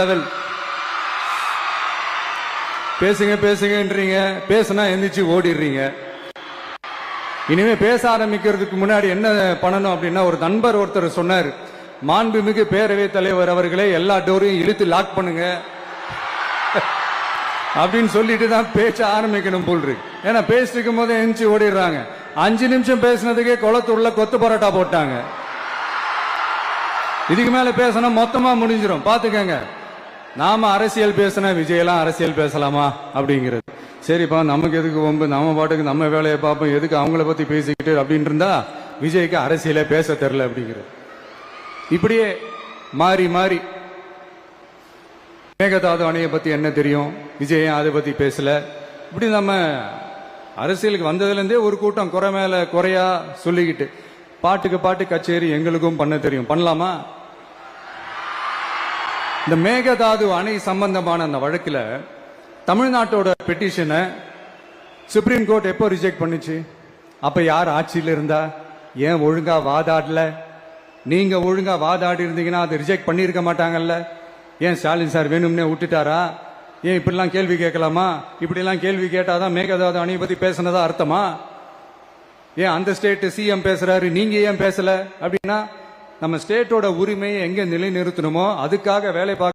Level பேசுங்க பேசுங்கன்றீங்க, பேசுனா எந்திரிச்சு ஓடிடுறீங்க. இனிமே பேச ஆரம்பிக்கிறதுக்கு முன்னாடி என்ன பண்ணணும் அப்படின்னா, ஒரு நண்பர் ஒருத்தர் சொன்னார், மாண்புமிகு பேரவைத் தலைவர் அவர்களே எல்லா டோரையும் இழுத்து லாக் பண்ணுங்க அப்படின்னு சொல்லிட்டு தான் பேச ஆரம்பிக்கணும் போல் இருக்கு. ஏன்னா பேசிட்டு இருக்கும் போதே எந்திரிச்சு ஓடிடுறாங்க. 5 நிமிஷம் பேசினதுக்கே குளத்தூர்ல கொத்து பரோட்டா போட்டாங்க. இதுக்கு மேல பேசினா மொத்தமா முடிஞ்சிடும், பாத்துக்கங்க. நாம அரசியல் பேசினா விஜயெல்லாம் அரசியல் பேசலாமா அப்படிங்கிறது. சரிப்பா, நமக்கு எதுக்கு வம்பு, நம்ம பாட்டுக்கு நம்ம வேலையை பார்ப்போம், எதுக்கு அவங்கள பத்தி பேசிக்கிட்டு அப்படின்னு இருந்தா விஜய்க்கு அரசியலே பேச தெரியல அப்படிங்கிறது. இப்படியே மாறி மாறி மேகதாது அணையை பத்தி என்ன தெரியும், விஜய் அதை பத்தி பேசல. இப்படி நம்ம அரசியலுக்கு வந்ததுல இருந்தே ஒரு கூட்டம் குறை மேல குறையா சொல்லிக்கிட்டு பாட்டுக்கு பாட்டு கச்சேரி எங்களுக்கும் பண்ண தெரியும், பண்ணலாமா? இந்த மேகதாது அணை சம்பந்தமான அந்த வழக்குல தமிழ்நாட்டோட பெட்டிஷனை சுப்ரீம் கோர்ட் எப்போ ரிஜெக்ட் பண்ணுச்சு? அப்ப யார் ஆட்சியில் இருந்தா? ஏன் ஒழுங்கா வாதாடல? நீங்க ஒழுங்கா வாதாடி இருந்தீங்கன்னா அதை ரிஜெக்ட் பண்ணிருக்க மாட்டாங்கல்ல. ஏன் ஸ்டாலின் சார் வேணும்னே விட்டுட்டாரா? ஏன் இப்படிலாம் கேள்வி கேட்கலாமா? இப்படிலாம் கேள்வி கேட்டாதான் மேகதாது அணையை பத்தி பேசினதா அர்த்தமா? ஏன் அந்த ஸ்டேட் சிஎம் பேசுறாரு, நீங்க ஏன் பேசல? அப்படின்னா நம்ம ஸ்டேட்டோட உரிமையை எங்க நிலைநிறுத்தணுமோ அதுக்காக வேலை பார்க்க